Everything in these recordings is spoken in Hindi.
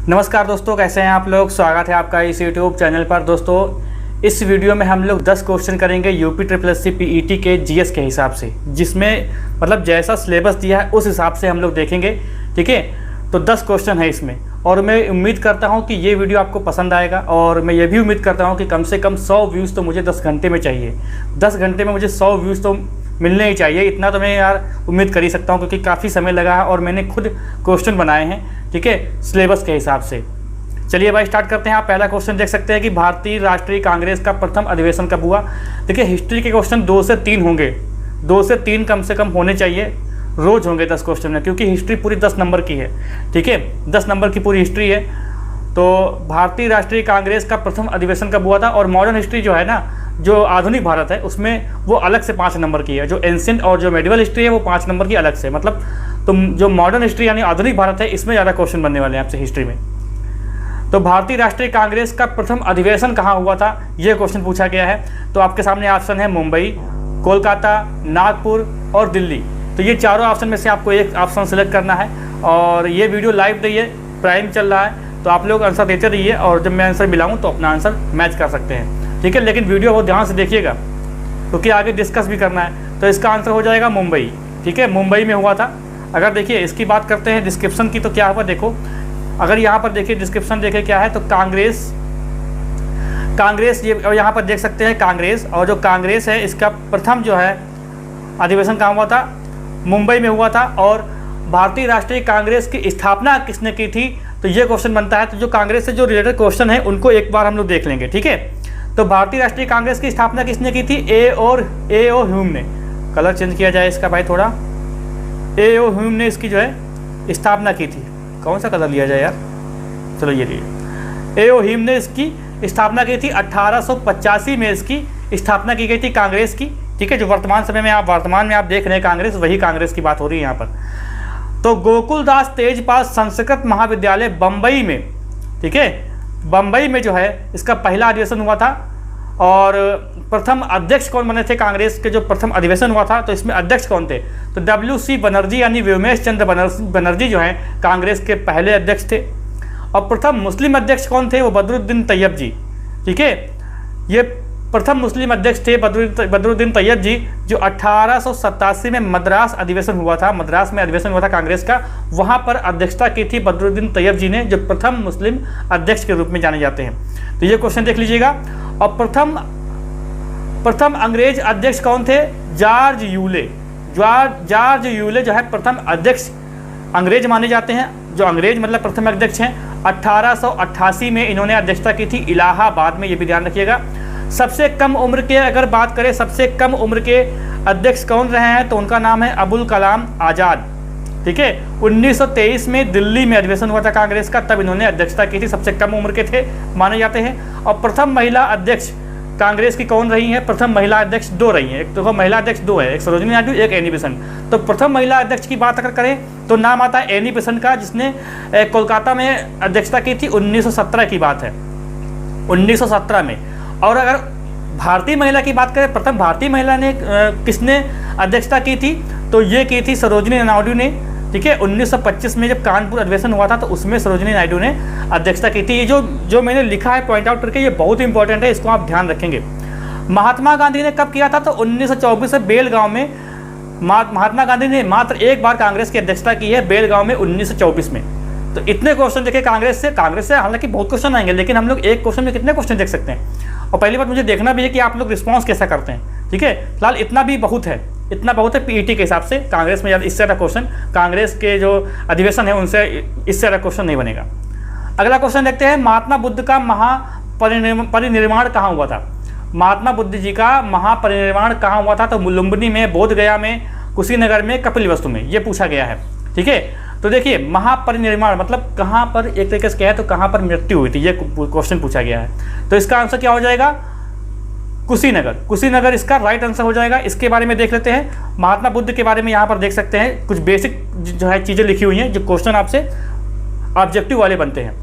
नमस्कार दोस्तों, कैसे हैं आप लोग। स्वागत है आपका इस यूट्यूब चैनल पर। दोस्तों, इस वीडियो में हम लोग 10 क्वेश्चन करेंगे यूपी ट्रिपल एससी पीईटी के जीएस के हिसाब से, जिसमें मतलब जैसा सिलेबस दिया है उस हिसाब से हम लोग देखेंगे। ठीक है, तो 10 क्वेश्चन है इसमें, और मैं उम्मीद करता हूं कि ये वीडियो आपको पसंद आएगा। और मैं ये भी उम्मीद करता हूं कि कम से कम 100 व्यूज़ तो मुझे 10 घंटे में चाहिए। 10 घंटे में मुझे 100 व्यूज़ तो मिलने ही चाहिए। इतना तो मैं यार उम्मीद कर ही सकता हूं, क्योंकि काफ़ी समय लगा है और मैंने खुद क्वेश्चन बनाए हैं, ठीक है, सिलेबस के हिसाब से। चलिए भाई स्टार्ट करते हैं। आप पहला क्वेश्चन देख सकते हैं कि भारतीय राष्ट्रीय कांग्रेस का प्रथम अधिवेशन कब हुआ। देखिए, हिस्ट्री के क्वेश्चन 2 से 3 होंगे, 2 से 3 कम से कम होने चाहिए, रोज़ होंगे 10 क्वेश्चन में, क्योंकि हिस्ट्री पूरी 10 नंबर की है। ठीक है, 10 नंबर की पूरी हिस्ट्री है। तो भारतीय राष्ट्रीय कांग्रेस का प्रथम अधिवेशन कब हुआ था, और मॉडर्न हिस्ट्री जो है ना, जो आधुनिक भारत है, उसमें वो अलग से 5 नंबर की है। जो एंशिएंट और जो मेडिवल हिस्ट्री है वो 5 नंबर की अलग से। मतलब तो जो मॉडर्न हिस्ट्री यानी आधुनिक भारत है, इसमें ज़्यादा क्वेश्चन बनने वाले हैं आपसे हिस्ट्री में। तो भारतीय राष्ट्रीय कांग्रेस का प्रथम अधिवेशन कहाँ हुआ था, ये क्वेश्चन पूछा गया है। तो आपके सामने ऑप्शन है मुंबई, कोलकाता, नागपुर और दिल्ली। तो ये चारों ऑप्शन में से आपको एक ऑप्शन सेलेक्ट करना है। और ये वीडियो लाइव नहीं है, प्राइम चल रहा है, तो आप लोग आंसर देते रहिए, और जब मैं आंसर मिलाऊँ तो अपना आंसर मैच कर सकते हैं। ठीक है, लेकिन वीडियो बहुत ध्यान से देखिएगा, क्योंकि आगे डिस्कस भी करना है। तो इसका आंसर हो जाएगा मुंबई। ठीक है, मुंबई में हुआ था। अगर देखिए इसकी बात करते हैं डिस्क्रिप्शन की, तो क्या हुआ देखो, अगर यहाँ पर देखिए डिस्क्रिप्शन देखे क्या है, तो कांग्रेस ये, और यहाँ पर देख सकते हैं कांग्रेस, और जो कांग्रेस है इसका प्रथम जो है अधिवेशन कहाँ हुआ था, मुंबई में हुआ था। और भारतीय राष्ट्रीय कांग्रेस की स्थापना किसने की थी, तो ये क्वेश्चन बनता है। तो जो कांग्रेस से जो रिलेटेड क्वेश्चन है उनको एक बार हम लोग देख लेंगे। ठीक है, तो भारतीय राष्ट्रीय कांग्रेस की स्थापना किसने की थी, ए ओ ह्यूम ने। कलर चेंज किया जाए इसका भाई थोड़ा। ए ओ ह्यूम ने इसकी जो है स्थापना की थी। कौन सा कलर लिया जाए यार, चलो ये लिए। ए ओ ह्यूम ने इसकी स्थापना की थी। 1885 में इसकी स्थापना की गई थी कांग्रेस की। ठीक है, जो वर्तमान समय में वर्तमान में आप देख रहे हैं कांग्रेस, वही कांग्रेस की बात हो रही है यहाँ पर। तो गोकुलदास तेजपाल संस्कृत महाविद्यालय बम्बई में, ठीक है, बम्बई में जो है इसका पहला अधिवेशन हुआ था। और प्रथम अध्यक्ष कौन बने थे कांग्रेस के, जो प्रथम अधिवेशन हुआ था, तो इसमें अध्यक्ष कौन थे, तो WC बनर्जी यानी व्योमेश चंद्र बनर्जी जो हैं कांग्रेस के पहले अध्यक्ष थे। और प्रथम मुस्लिम अध्यक्ष कौन थे, वो बदरुद्दीन तैयब जी। ठीक है, ये प्रथम मुस्लिम अध्यक्ष थे बदरुद्दीन तैयब जी, जो 1887 में मद्रास अधिवेशन हुआ था, मद्रास में अधिवेशन हुआ था कांग्रेस का, वहाँ पर अध्यक्षता की थी बदरुद्दीन तैयब जी ने, जो प्रथम मुस्लिम अध्यक्ष के रूप में जाने जाते हैं। तो ये क्वेश्चन देख लीजिएगा। और प्रथम अंग्रेज अध्यक्ष कौन थे, जॉर्ज यूले। जॉर्ज यूले जो है प्रथम अध्यक्ष अंग्रेज माने जाते हैं, जो अंग्रेज मतलब प्रथम अध्यक्ष हैं। 1888 में इन्होंने अध्यक्षता की थी इलाहाबाद में, ये भी ध्यान रखिएगा। सबसे कम उम्र के अगर बात करें, सबसे कम उम्र के अध्यक्ष कौन रहे हैं, तो उनका नाम है अबुल कलाम आज़ाद। ठीक है, 1923 में दिल्ली में अधिवेशन हुआ था कांग्रेस का, तब इन्होंने अध्यक्षता की थी। सबसे कम उम्र के थे माने जाते हैं। और प्रथम महिला अध्यक्ष कांग्रेस की कौन रही हैं, प्रथम महिला अध्यक्ष 2 रही हैं। एक तो महिला अध्यक्ष 2 है, एक सरोजिनी नायडू, एक एनी बेसेंट। तो प्रथम महिला अध्यक्ष की बात अगर करें तो नाम आता है एनी बेसेंट का, जिसने कोलकाता में अध्यक्षता की थी। 1917 की बात है, 1917 में। और अगर भारतीय महिला की बात करें, प्रथम भारतीय महिला ने किसने अध्यक्षता की थी, तो ये की थी सरोजिनी नायडू ने। ठीक है, 1925 में जब कानपुर अधिवेशन हुआ था, तो उसमें सरोजिनी नायडू ने अध्यक्षता की थी। ये जो मैंने लिखा है पॉइंट आउट करके, ये बहुत इंपॉर्टेंट है, इसको आप ध्यान रखेंगे। महात्मा गांधी ने कब किया था, तो 1924 में बेलगांव में महात्मा गांधी ने मात्र एक बार कांग्रेस की अध्यक्षता की है, बेलगांव में 1924 में। तो इतने क्वेश्चन देखे कांग्रेस से हालांकि बहुत क्वेश्चन आएंगे, लेकिन हम लोग एक क्वेश्चन में कितने क्वेश्चन देख सकते हैं। और पहली बात मुझे देखना भी है कि आप लोग रिस्पॉन्स कैसा करते हैं। ठीक है, फिलहाल इतना बहुत है पीईटी के हिसाब से। कांग्रेस में इससे ज़्यादा क्वेश्चन, कांग्रेस के जो अधिवेशन है उनसे इससे ज़्यादा क्वेश्चन नहीं बनेगा। अगला क्वेश्चन देखते हैं, महात्मा बुद्ध का महापरिनिर्वाण कहाँ हुआ था। महात्मा बुद्ध जी का महापरिनिर्वाण कहाँ हुआ था, तो लुम्बिनी में, बोधगया में, कुशीनगर में, कपिलवस्तु में, ये पूछा गया है। ठीक है, तो देखिए महापरिनिर्वाण मतलब कहाँ पर, एक तरीके से कहे तो कहाँ पर मृत्यु हुई थी, ये क्वेश्चन पूछा गया है। तो इसका आंसर क्या हो जाएगा, कुशीनगर इसका राइट आंसर हो जाएगा। इसके बारे में देख लेते हैं। महात्मा बुद्ध के बारे में यहाँ पर देख सकते हैं, कुछ बेसिक जो है चीज़ें लिखी हुई हैं, जो क्वेश्चन आपसे ऑब्जेक्टिव वाले बनते हैं।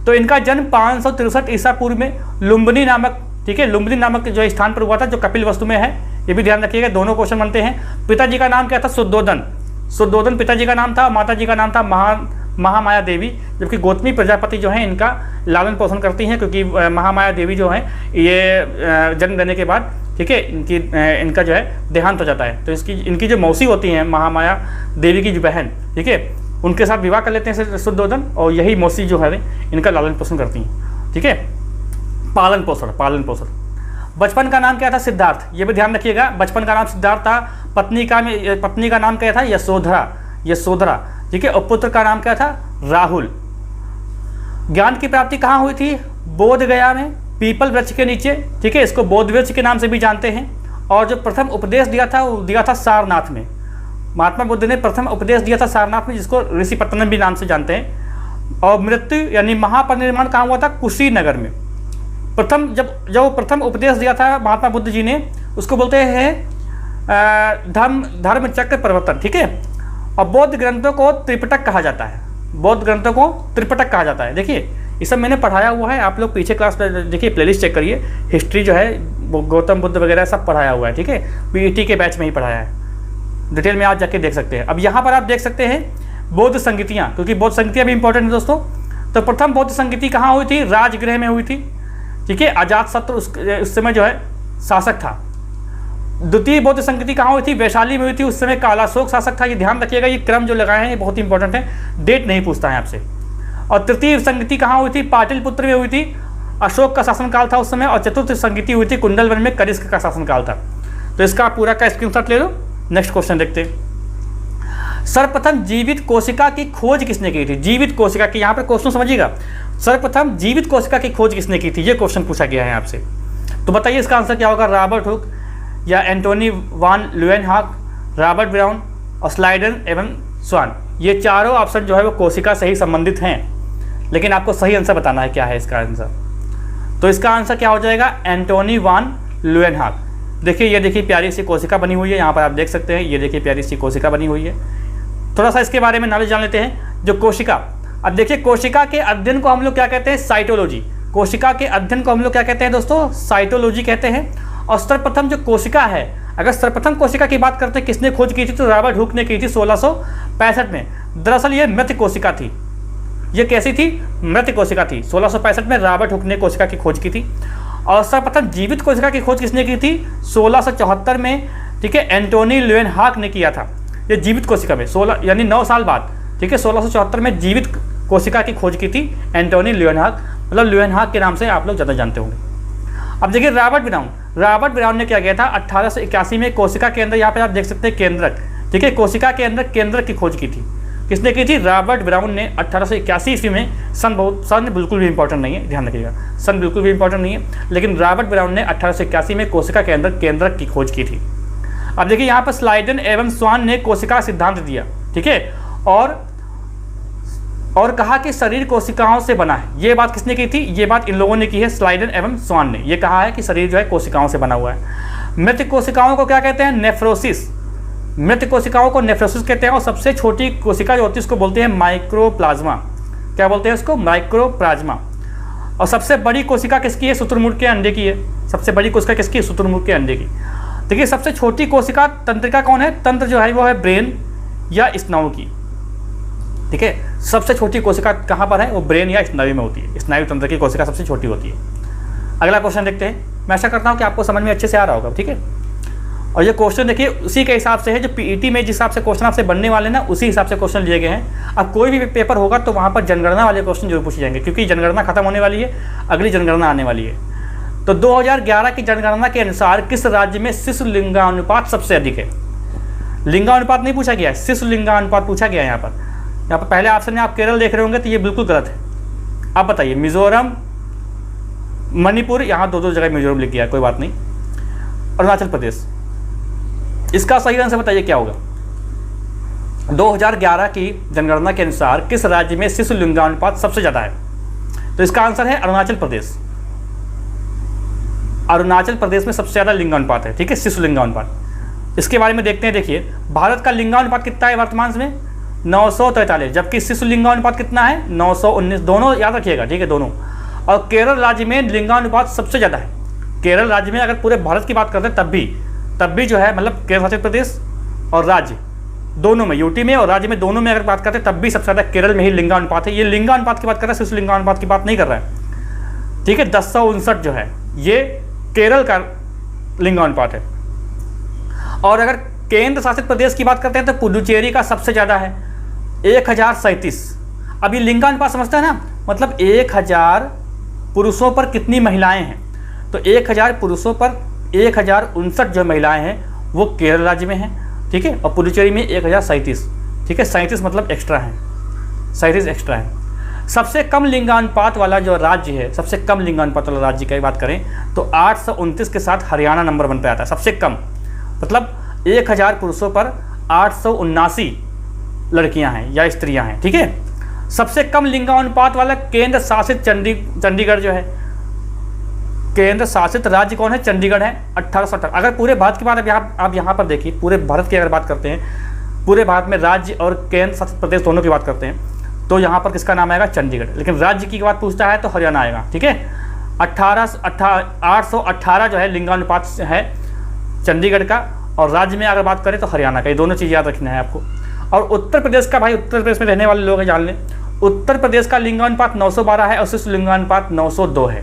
तो इनका जन्म 563 ईसा पूर्व में लुम्बिनी नामक, ठीक है, लुम्बिनी नामक जो स्थान पर हुआ था, जो कपिलवस्तु में है। ये भी ध्यान रखिएगा, दोनों क्वेश्चन बनते हैं। पिताजी का नाम क्या था, शुद्धोधन पिताजी का नाम था। माता जी का नाम था महामाया देवी, जबकि गौतमी प्रजापति जो है इनका लालन पोषण करती हैं, क्योंकि महामाया देवी जो है ये जन्म लेने के बाद, ठीक है, इनका जो है देहांत हो जाता है। तो इनकी जो मौसी होती हैं महामाया देवी की जो बहन, ठीक है, उनके साथ विवाह कर लेते हैं शुद्धोधन, और यही मौसी जो है इनका लालन पोषण करती हैं, ठीक है, पालन पोषण। बचपन का नाम क्या था? सिद्धार्थ। ये भी ध्यान रखिएगा, बचपन का नाम सिद्धार्थ था। पत्नी का नाम क्या था? यशोधरा, ठीक है, और पुत्र का नाम क्या था? राहुल। ज्ञान की प्राप्ति कहाँ हुई थी? बोध गया में, पीपल वृक्ष के नीचे, ठीक है, इसको बोध वृक्ष के नाम से भी जानते हैं। और जो प्रथम उपदेश दिया था वो दिया था सारनाथ में। महात्मा बुद्ध ने प्रथम उपदेश दिया था सारनाथ में, जिसको ऋषिपत्तनम भी नाम से जानते हैं। और मृत्यु यानी महापरिनिर्वाण कहाँ हुआ था? कुशीनगर में। जब प्रथम उपदेश दिया था महात्मा बुद्ध जी ने, उसको बोलते हैं धर्म चक्र प्रवर्तन, ठीक है। और बौद्ध ग्रंथों को त्रिपिटक कहा जाता है। देखिए ये सब मैंने पढ़ाया हुआ है, आप लोग पीछे क्लास में देखिए, प्लेलिस्ट चेक करिए, हिस्ट्री जो है गौतम बुद्ध वगैरह सब पढ़ाया हुआ है, ठीक है, पीईटी के बैच में ही पढ़ाया है, डिटेल में आप जाके देख सकते हैं। अब यहाँ पर आप देख सकते हैं बौद्ध संगीतियाँ, क्योंकि बौद्ध संगीतियाँ भी इंपॉर्टेंट है दोस्तों। तो प्रथम बौद्ध संगीति कहाँ हुई थी? राजगृह में हुई थी, ठीक है, अजातशत्रु उस समय जो है शासक था। द्वितीय बौद्ध संगीति कहाँ हुई थी? वैशाली में हुई थी, उस समय कालाशोक शासक था। ये ध्यान रखिएगा, ये क्रम जो लगाए हैं ये बहुत इंपॉर्टेंट है, डेट नहीं पूछता है आपसे। और तृतीय संगीति कहाँ हुई थी? पाटलिपुत्र में हुई थी, अशोक का शासनकाल था उस समय। और चतुर्थ संगीति हुई थी कुंडलवन में, कनिष्क का शासनकाल था। तो इसका पूरा का स्क्रीनशॉट ले लो। नेक्स्ट क्वेश्चन देखते हैं। सर्वप्रथम जीवित कोशिका की खोज किसने की थी? जीवित कोशिका की, यहाँ पर क्वेश्चन समझिएगा, सर्वप्रथम जीवित कोशिका की खोज किसने की थी, ये क्वेश्चन पूछा गया है आपसे। तो बताइए इसका आंसर क्या होगा? रॉबर्ट हुक या एंटोनी वान ल्यूएनहॉक, रॉबर्ट ब्राउन और स्लाइडन एवं स्वान। ये चारों ऑप्शन जो है वो कोशिका से ही संबंधित हैं, लेकिन आपको सही आंसर बताना है क्या है इसका आंसर। तो इसका आंसर क्या हो जाएगा? एंटोनी वान ल्यूएनहॉक। देखिए ये देखिए प्यारी सी कोशिका बनी हुई है, यहाँ पर आप देख सकते हैं, ये देखिए प्यारी सी कोशिका बनी हुई है। थोड़ा सा इसके बारे में नॉलेज जान लेते हैं। जो कोशिका, अब देखिए कोशिका के अध्ययन को हम लोग क्या कहते हैं? साइटोलॉजी। कोशिका के अध्ययन को हम लोग क्या कहते हैं दोस्तों? साइटोलॉजी कहते हैं। और सर्वप्रथम जो कोशिका है, अगर सर्वप्रथम कोशिका की बात करते हैं किसने खोज की थी, तो रॉबर्ट हुक ने की थी 1665 में। दरअसल ये मृत कोशिका थी। ये कैसी थी? मृत कोशिका थी। 1665 में रॉबर्ट हुक ने कोशिका की खोज की थी। और सर्वप्रथम जीवित कोशिका की खोज किसने की थी? 1674 में, ठीक है, एंटोनी ल्यूएनहॉक ने किया था। ये जीवित कोशिका में 16 यानी 9 साल बाद, ठीक है, 1674 में जीवित कोशिका की खोज की थी एंटोनी ल्यूएनहॉक, मतलब ल्यूएनहॉक के नाम से आप लोग ज़्यादा जानते होंगे। अब देखिए रॉबर्ट ब्राउन ने क्या किया था? 1881 में कोशिका के अंदर, यहाँ पे आप देख सकते हैं केंद्रक, ठीक है, कोशिका के अंदर केंद्रक की खोज की थी। किसने की थी? रॉबर्ट ब्राउन ने 1881 ईस्वी में। सन बिल्कुल भी इंपॉर्टेंट नहीं है, ध्यान रखिएगा, सन बिल्कुल भी इंपॉर्टेंट नहीं है, लेकिन रॉबर्ट ब्राउन ने 1881 में कोशिका के अंदर केंद्रक की खोज की थी। अब देखिए यहाँ पर स्लाइडन एवं स्वान ने कोशिका सिद्धांत दिया, ठीक है, और कहा कि शरीर कोशिकाओं से बना है। ये बात किसने की थी? ये बात इन लोगों ने की है, स्लाइडन एवं स्वान ने। ये कहा है कि शरीर जो है कोशिकाओं से बना हुआ है। मृत कोशिकाओं को क्या कहते हैं? नेफ्रोसिस। मृत कोशिकाओं को नेफ्रोसिस कहते हैं। और सबसे छोटी कोशिका जो होती है उसको बोलते हैं माइक्रोप्लाज्मा। क्या बोलते हैं उसको? माइक्रोप्लाज्मा। और सबसे बड़ी कोशिका किसकी है? शुतुरमुर्ग के अंडे की है। सबसे बड़ी कोशिका किसकी है? शुतुरमुर्ग के अंडे की। देखिए सबसे छोटी कोशिका तंत्रिका कौन है? तंत्र जो है वो है ब्रेन या स्नायु की, ठीक है। सबसे छोटी कोशिका कहाँ पर है? वो ब्रेन या स्नायु में होती है। स्नायु तंत्र की कोशिका सबसे छोटी होती है। अगला क्वेश्चन देखते हैं। मैं आशा करता हूँ कि आपको समझ में अच्छे से आ रहा होगा, ठीक है। और ये क्वेश्चन देखिए उसी के हिसाब से है जो पीईटी में जिस हिसाब से क्वेश्चन आपसे बनने वाले ना, उसी हिसाब से क्वेश्चन लिए गए हैं। अब कोई भी पेपर होगा तो वहाँ पर जनगणना वाले क्वेश्चन जरूर पूछे जाएंगे, क्योंकि जनगणना खत्म होने वाली है, अगली जनगणना आने वाली है। तो 2011 की जनगणना के अनुसार किस राज्य में शिशु लिंगानुपात सबसे अधिक है? लिंगानुपात नहीं पूछा गया है, शिशु लिंगानुपात पूछा गया है। यहाँ पर पहले ऑप्शन में आप केरल देख रहे होंगे, तो ये बिल्कुल गलत है। आप बताइए, मिजोरम, मणिपुर, यहाँ दो जगह मिजोरम लिख गया, कोई बात नहीं, अरुणाचल प्रदेश। इसका सही आंसर बताइए क्या होगा? 2011 की जनगणना के अनुसार किस राज्य में शिशु लिंगानुपात सबसे ज्यादा है? तो इसका आंसर है अरुणाचल प्रदेश। अरुणाचल प्रदेश में सबसे ज्यादा लिंगानुपात है, ठीक है, शिशु लिंगानुपात। इसके बारे में देखते हैं। देखिए भारत का लिंगानुपात कितना है वर्तमान में? 943, जबकि शिशु लिंगानुपात कितना है? 919। दोनों याद रखिएगा, ठीक है, दोनों। और केरल राज्य में लिंगानुपात सबसे ज़्यादा है। केरल राज्य में अगर पूरे भारत की बात करते हैं तब भी जो है, मतलब केरल शासित प्रदेश और राज्य दोनों में, यूटी में और राज्य में दोनों में अगर बात करते हैं तब भी सबसे ज़्यादा केरल में ही लिंगानुपात है। ये लिंगानुपात की बात कर रहा है, शिशु लिंगानुपात की बात नहीं कर रहा है। ठीक है, 1059 जो है ये केरल का लिंगानुपात है। और अगर केंद्र शासित प्रदेश की बात करते हैं तो पुडुचेरी का सबसे ज़्यादा है 1037। अब ये लिंगानुपात समझते हैं ना, मतलब 1000 पुरुषों पर कितनी महिलाएं हैं, तो 1000 पुरुषों पर 1059 जो महिलाएं हैं वो केरल राज्य में हैं। ठीक है, और पुडुचेरी में 1037। ठीक है, 37 मतलब एक्स्ट्रा है, 37 एक्स्ट्रा है। सबसे कम लिंगानुपात वाला जो राज्य है, सबसे कम लिंगानुपात वाला राज्य की बात करें तो 829 के साथ हरियाणा नंबर 1 पे आता है, सबसे कम। मतलब 1000 पुरुषों पर 879 लड़कियां हैं या स्त्रियां हैं। ठीक है, सबसे कम लिंगानुपात वाला केंद्र शासित चंडीगढ़ जो है, केंद्र शासित राज्य कौन है, चंडीगढ़ है 1818। अगर पूरे भारत की बात आप यहाँ पर देखिए, पूरे भारत की अगर बात करते हैं, पूरे भारत में राज्य और केंद्र शासित प्रदेश दोनों की बात करते हैं तो यहाँ पर किसका नाम आएगा, चंडीगढ़। लेकिन राज्य की बात पूछता है तो हरियाणा आएगा। ठीक है, 818 जो है लिंगानुपात है चंडीगढ़ का, और राज्य में अगर बात करें तो हरियाणा का। ये दोनों चीज़ याद रखना है आपको। और उत्तर प्रदेश का, भाई उत्तर प्रदेश में रहने वाले लोग हैं जान लें, उत्तर प्रदेश का लिंगानुपात 912 है और शिशु लिंगानुपात 902 है।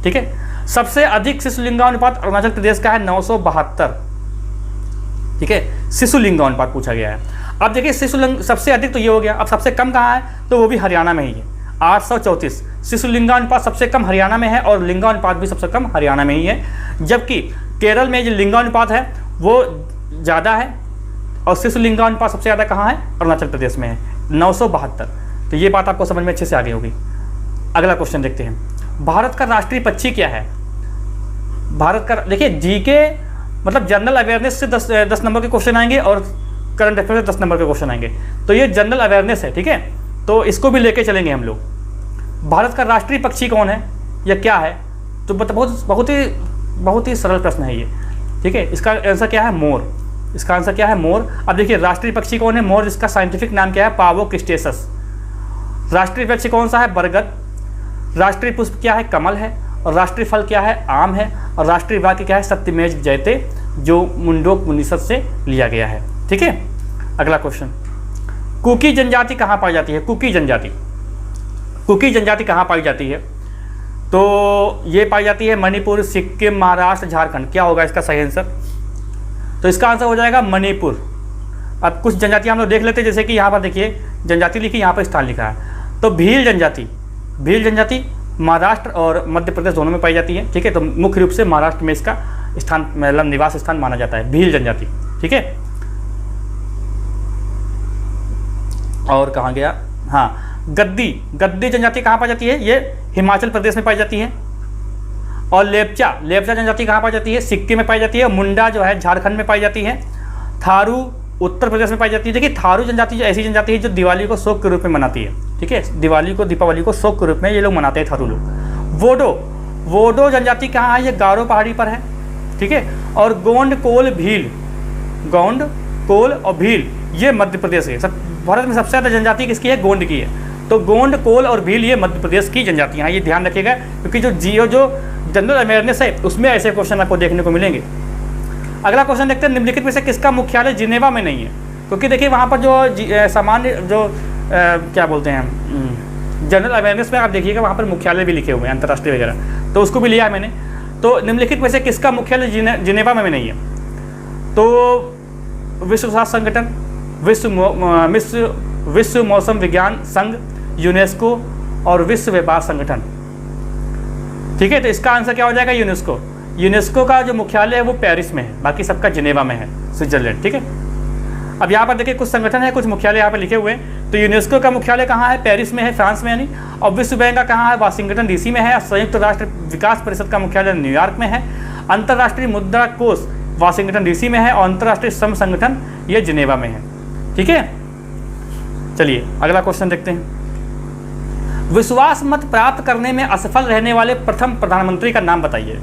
ठीक है, सबसे अधिक शिशु लिंगानुपात अरुणाचल प्रदेश का है 972। ठीक है, शिशु लिंगानुपात पूछा गया है। अब देखिए शिशु सबसे अधिक तो ये हो गया, अब सबसे कम कहाँ है, तो वो भी हरियाणा में ही है 834। शिशु लिंगानुपात सबसे कम हरियाणा में है और लिंगानुपात भी सबसे कम हरियाणा में ही है। जबकि केरल में जो लिंगानुपात है वो ज़्यादा है और शिशु लिंगानुपात सबसे ज़्यादा कहाँ है, अरुणाचल प्रदेश में है 972। तो ये बात आपको समझ में अच्छे से आ गई होगी। अगला क्वेश्चन देखते हैं, भारत का राष्ट्रीय पक्षी क्या है। भारत का, देखिए जीके मतलब जनरल अवेयरनेस से 10 नंबर के क्वेश्चन आएंगे और करंट अफेयर से 10 नंबर के क्वेश्चन आएंगे। तो ये जनरल अवेयरनेस है। ठीक है, तो इसको भी लेके चलेंगे हम लोग। भारत का राष्ट्रीय पक्षी कौन है या क्या है, तो बहुत ही सरल प्रश्न है ये। ठीक है, इसका आंसर क्या है, मोर। इसका आंसर क्या है, मोर। अब देखिए राष्ट्रीय पक्षी कौन है, मोर। इसका साइंटिफिक नाम क्या है, पावो क्रिस्टेसस। राष्ट्रीय वृक्ष कौन सा है, बरगद। राष्ट्रीय पुष्प क्या है, कमल है। और राष्ट्रीय फल क्या है, आम है। और राष्ट्रीय वाक्य क्या है, सत्यमेव जयते, जो मुंडोपनिषद से लिया गया है। ठीक है, अगला क्वेश्चन, कुकी जनजाति कहाँ पाई जाती है। कुकी जनजाति कहाँ पाई जाती है, तो ये पाई जाती है मणिपुर, सिक्किम, महाराष्ट्र, झारखंड। क्या होगा इसका सही आंसर, तो इसका आंसर हो जाएगा मणिपुर। अब कुछ जनजाति हम लोग देख लेते हैं, जैसे कि यहाँ पर देखिए जनजाति लिखी, यहाँ पर स्थान लिखा है। तो भील जनजाति महाराष्ट्र और मध्य प्रदेश दोनों में पाई जाती है। ठीक है, तो मुख्य रूप से महाराष्ट्र में इसका स्थान मतलब निवास स्थान माना जाता है, भील जनजाति। ठीक है, और कहाँ गया, हाँ गद्दी जनजाति कहाँ पाई जाती है, ये हिमाचल प्रदेश में पाई जाती है। और लेप्चा जनजाति कहाँ पाई जाती है, सिक्किम में पाई जाती है। मुंडा जो है झारखंड में पाई जाती है। थारू उत्तर प्रदेश में पाई जाती है। देखिए थारू जनजाति जो ऐसी जनजाति है जो दिवाली को शोक के रूप में मनाती है। ठीक है, दीपावली को शोक के रूप में ये लोग मनाते हैं, थारू लोग। वोडो जनजाति कहाँ है, ये गारो पहाड़ी पर है। ठीक है, और गोंड कोल और भील ये मध्य प्रदेश है। भारत में सबसे ज़्यादा जनजाति किसकी है, गोंड की है। तो गोंड, कोल और भील ये मध्य प्रदेश की जनजातियाँ हैं, ये ध्यान रखिएगा, क्योंकि जो जनरल अवेयरनेस है उसमें ऐसे क्वेश्चन आपको देखने को मिलेंगे। अगला क्वेश्चन देखते हैं, निम्नलिखित में से किसका मुख्यालय जिनेवा में नहीं है। क्योंकि देखिए वहाँ पर जो सामान्य जो क्या बोलते हैं जनरल अवेयरनेस में आप देखिएगा वहाँ पर मुख्यालय भी लिखे हुए हैं अंतर्राष्ट्रीय वगैरह, तो उसको भी लिया है मैंने। तो निम्नलिखित में से किसका मुख्यालय जिनेवा में नहीं है, तो विश्व स्वास्थ्य संगठन, विश्व मौसम विज्ञान संघ, यूनेस्को और विश्व व्यापार संगठन। ठीक है, तो इसका आंसर क्या हो जाएगा, यूनेस्को का जो मुख्यालय है वो पेरिस में है, बाकी सबका जिनेवा में है, स्विट्जरलैंड। ठीक है, अब यहाँ पर देखिए कुछ संगठन है, कुछ मुख्यालय यहाँ पर लिखे हुए हैं। तो यूनेस्को का मुख्यालय कहाँ है, पेरिस में है, फ्रांस में यानी। और विश्व बैंक का कहाँ है, वाशिंगटन डीसी में है। संयुक्त राष्ट्र विकास परिषद का मुख्यालय न्यूयॉर्क में है। अंतर्राष्ट्रीय मुद्रा कोष वाशिंगटन डीसी में है और अंतर्राष्ट्रीय श्रम संगठन ये जिनेवा में है। ठीक है, चलिए अगला क्वेश्चन देखते हैं। विश्वास मत प्राप्त करने में असफल रहने वाले प्रथम प्रधानमंत्री का नाम बताइए।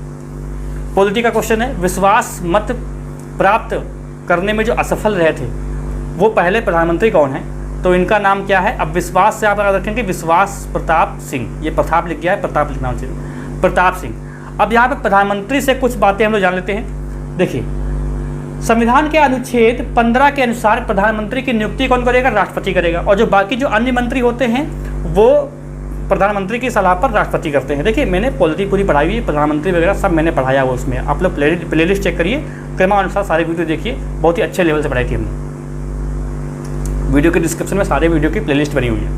पॉलिटी का क्वेश्चन है, विश्वास मत प्राप्त करने में जो असफल रहे थे वो पहले प्रधानमंत्री कौन है, तो इनका नाम क्या है। अब विश्वास से आप याद रखेंगे विश्वास प्रताप सिंह, ये प्रताप लिख गया है, प्रताप लिखना चाहिए, प्रताप सिंह। अब यहाँ पे प्रधानमंत्री से कुछ बातें हम लोग जान लेते हैं। देखिए संविधान के अनुच्छेद 15 के अनुसार प्रधानमंत्री की नियुक्ति कौन करेगा? राष्ट्रपति करेगा। और जो बाकी जो अन्य मंत्री होते हैं वो प्रधानमंत्री की सलाह पर राष्ट्रपति करते हैं। देखिए मैंने पॉलिटी पूरी पढ़ाई हुई है, प्रधानमंत्री वगैरह सब मैंने पढ़ाया हुआ उसमें। आप लोग प्लेलिस्ट चेक करिए, क्रमानुसार सारे वीडियो देखिए, बहुत ही अच्छे लेवल से पढ़ाई थी हमने। वीडियो के डिस्क्रिप्शन में सारे वीडियो की प्लेलिस्ट बनी हुई है,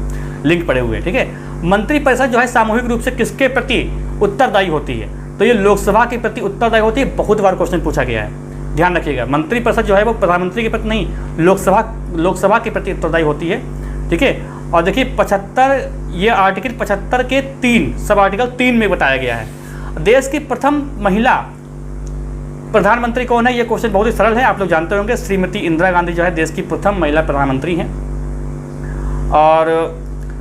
लिंक पड़े हुए हैं, ठीक है। मंत्रिपरिषद जो है सामूहिक रूप से किसके प्रति उत्तरदायी होती है? तो ये लोकसभा के प्रति उत्तरदायी होती है। बहुत बार क्वेश्चन पूछा गया है, ध्यान रखिएगा। मंत्रिपरिषद जो है वो प्रधानमंत्री के प्रति नहीं, लोकसभा के प्रति उत्तरदायी होती है, ठीक है। और देखिए 75, ये आर्टिकल 75 के 3 सब आर्टिकल 3 में बताया गया है। देश की प्रथम महिला प्रधानमंत्री कौन है? ये क्वेश्चन बहुत ही सरल है, आप लोग जानते होंगे। श्रीमती इंदिरा गांधी जो है देश की प्रथम महिला प्रधानमंत्री हैं। और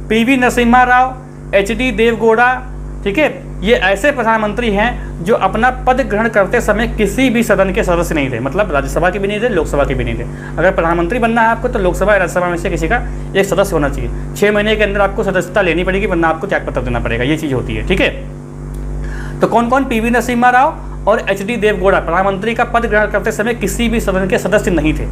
पीवी नरसिम्हा राव, एचडी देवगौड़ा, ठीक है, ये ऐसे प्रधानमंत्री हैं जो अपना पद ग्रहण करते समय किसी भी सदन के सदस्य नहीं थे, मतलब राज्यसभा के भी नहीं थे, लोकसभा के भी नहीं थे। अगर प्रधानमंत्री बनना है आपको तो लोकसभा या राज्यसभा में से किसी का एक सदस्य होना चाहिए। 6 महीने के अंदर आपको सदस्यता लेनी पड़ेगी, वरना आपको त्यागपत्र देना पड़ेगा, ये चीज़ होती है, ठीक है। तो कौन कौन? पीवी नरसिम्हा राव और एचडी देवगौड़ा प्रधानमंत्री का पद ग्रहण करते समय किसी भी सदन के सदस्य नहीं थे।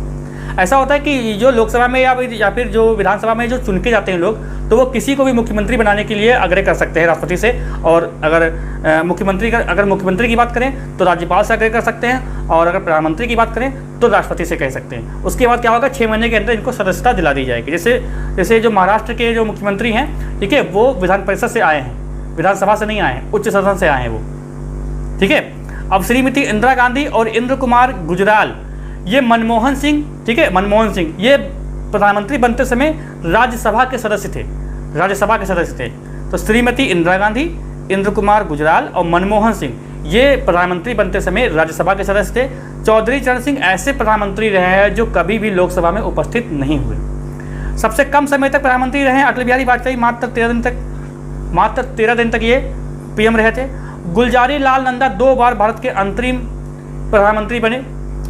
ऐसा होता है कि जो लोकसभा में या फिर जो विधानसभा में जो चुन के जाते हैं लोग, तो वो किसी को भी मुख्यमंत्री बनाने के लिए आग्रह कर सकते हैं राष्ट्रपति से। और अगर मुख्यमंत्री की बात करें तो राज्यपाल से आग्रह कर सकते हैं, और अगर प्रधानमंत्री की बात करें तो राष्ट्रपति से कह सकते हैं। उसके बाद क्या होगा? 6 महीने के अंदर इनको सदस्यता दिला दी जाएगी। जैसे जो महाराष्ट्र के जो मुख्यमंत्री हैं, ठीक है, वो विधान परिषद से आए हैं, विधानसभा से नहीं आए हैं, उच्च सदन से आए हैं वो, ठीक है। अब श्रीमती इंदिरा गांधी और इंद्र कुमार गुजराल, ये मनमोहन सिंह, ठीक है, मनमोहन सिंह ये प्रधानमंत्री बनते समय राज्यसभा के सदस्य थे। तो श्रीमती इंदिरा गांधी, इंद्र कुमार गुजराल और मनमोहन सिंह ये प्रधानमंत्री बनते समय राज्यसभा के सदस्य थे। चौधरी चरण सिंह ऐसे प्रधानमंत्री रहे हैं जो कभी भी लोकसभा में उपस्थित नहीं हुए। सबसे कम समय तक प्रधानमंत्री रहे अटल बिहारी वाजपेयी, मात्र 13 दिन तक ये पीएम रहे थे। गुलजारी लाल नंदा 2 बार भारत के अंतरिम प्रधानमंत्री बने।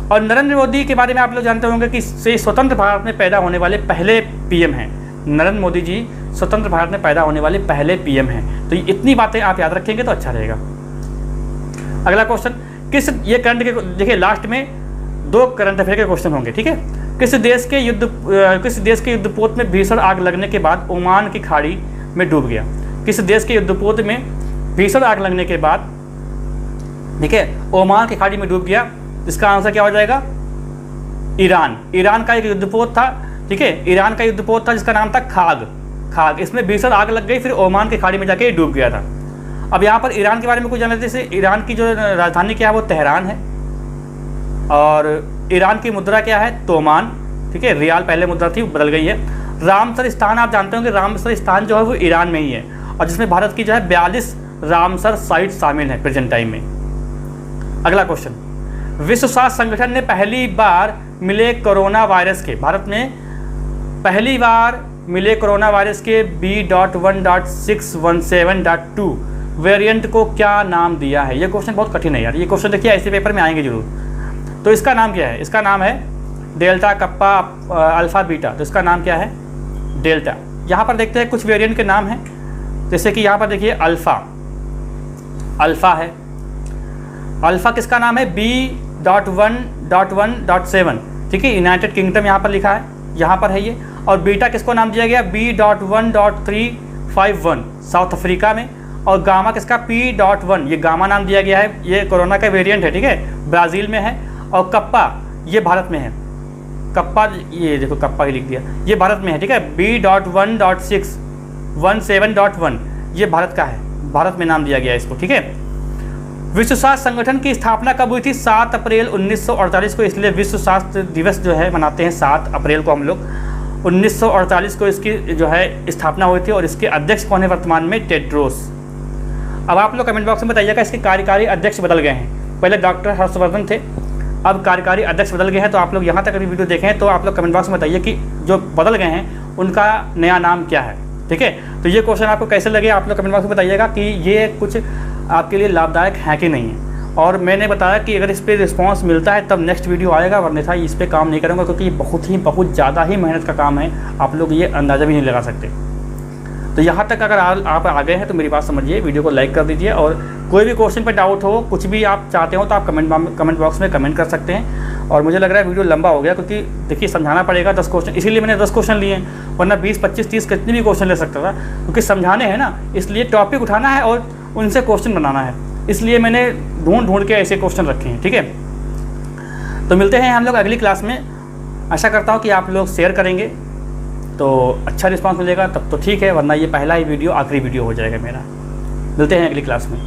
और नरेंद्र मोदी के बारे में आप लोग जानते होंगे कि स्वतंत्र भारत में पैदा होने वाले पहले पीएम हैं। नरेंद्र मोदी जी स्वतंत्र भारत में पैदा होने वाले पहले पीएम हैं। तो इतनी बातें आप याद रखेंगे तो अच्छा रहेगा। अगला क्वेश्चन, ये करंट के, देखिए लास्ट में 2 करंट अफेयर के क्वेश्चन होंगे, ठीक है। किस देश के युद्धपोत में भीषण आग लगने के बाद ओमान की खाड़ी में डूब गया? किस देश के युद्धपोत में भीषण आग लगने के बाद, ठीक है, ओमान की खाड़ी में डूब गया? इसका आंसर क्या हो जाएगा? ईरान का एक युद्धपोत था, ठीक है, ईरान का युद्धपोत था जिसका नाम था खाग। इसमें भीषण आग लग गई, फिर ओमान की खाड़ी में जाके डूब गया था। अब यहाँ पर ईरान के बारे में कुछ जानते हैं। जैसे ईरान की जो राजधानी क्या है वो तेहरान है, और ईरान की मुद्रा क्या है? तोमान, ठीक है, रियाल पहले मुद्रा थी, बदल गई है। रामसर स्थान आप जानते होंगे, रामसर स्थान जो है वो ईरान में ही है, और जिसमें भारत की जो है 42 रामसर साइट शामिल है प्रेजेंट टाइम में। अगला क्वेश्चन, विश्व स्वास्थ्य संगठन ने पहली बार मिले कोरोना वायरस के, भारत में पहली बार मिले कोरोना वायरस के B.1.617.2 वेरिएंट को क्या नाम दिया है? ये क्वेश्चन बहुत कठिन है यार, ये क्वेश्चन देखिए ऐसे पेपर में आएंगे जरूर। तो इसका नाम क्या है? इसका नाम है डेल्टा, कप्पा, अल्फा, बीटा। तो इसका नाम क्या है? डेल्टा। यहाँ पर देखते हैं कुछ वेरिएंट के नाम हैं, जैसे कि यहाँ पर देखिए अल्फा है। अल्फा किसका नाम है? B.1.1.7, ठीक है, यूनाइटेड किंगडम यहाँ पर लिखा है, यहाँ पर है ये। और बीटा किसको नाम दिया गया? B.1.351 साउथ अफ्रीका में। और गामा किसका? P.1, ये गामा नाम दिया गया है, ये कोरोना का वेरिएंट है, ठीक है, ब्राज़ील में है। और कप्पा ये भारत में है, कप्पा, ये देखो कप्पा ही लिख दिया, ये भारत में है, ठीक है। B.1.617.1 ये भारत का है, भारत में नाम दिया गया है इसको, ठीक है। विश्व स्वास्थ्य संगठन की स्थापना कब हुई थी? 7 अप्रैल 1948 को, इसलिए विश्व स्वास्थ्य दिवस जो है मनाते हैं 7 अप्रैल को हम लोग। 1948 को इसकी जो है स्थापना हुई थी, और इसके अध्यक्ष कौन है वर्तमान में? टेड्रोस। अब आप लोग कमेंट बॉक्स में बताइएगा इसके कार्यकारी अध्यक्ष बदल गए हैं, पहले डॉक्टर हर्षवर्धन थे, अब कार्यकारी अध्यक्ष बदल गए हैं। तो आप लोग यहाँ तक अभी वीडियो देखें तो आप लोग कमेंट बॉक्स में बताइए कि जो बदल गए हैं उनका नया नाम क्या है, ठीक है। तो ये क्वेश्चन आपको कैसे लगे आप लोग कमेंट बॉक्स में बताइएगा कि ये कुछ आपके लिए लाभदायक है कि नहीं है। और मैंने बताया कि अगर इस पर रिस्पांस मिलता है तब नेक्स्ट वीडियो आएगा, वरना इस पर काम नहीं करूँगा, क्योंकि ये बहुत ज़्यादा ही मेहनत का काम है, आप लोग ये अंदाज़ा भी नहीं लगा सकते। तो यहाँ तक अगर आप आ गए हैं तो मेरी बात समझिए, वीडियो को लाइक कर दीजिए, और कोई भी क्वेश्चन पे डाउट हो, कुछ भी आप चाहते हो तो आप कमेंट बॉक्स में कमेंट कर सकते हैं। और मुझे लग रहा है वीडियो लंबा हो गया, क्योंकि देखिए समझाना पड़ेगा 10 क्वेश्चन, इसीलिए मैंने 10 क्वेश्चन लिए, वरना 20, 25, 30 कितने भी क्वेश्चन ले सकता था, क्योंकि समझाने हैं ना, इसलिए टॉपिक उठाना है और उनसे क्वेश्चन बनाना है, इसलिए मैंने ढूंढ के ऐसे क्वेश्चन रखे हैं। ठीक है, तो मिलते हैं हम लोग अगली क्लास में। आशा करता हूँ कि आप लोग शेयर करेंगे तो अच्छा रिस्पांस मिलेगा, तब तो ठीक है, वरना ये पहला ही वीडियो आखिरी वीडियो हो जाएगा मेरा। मिलते हैं अगली क्लास में।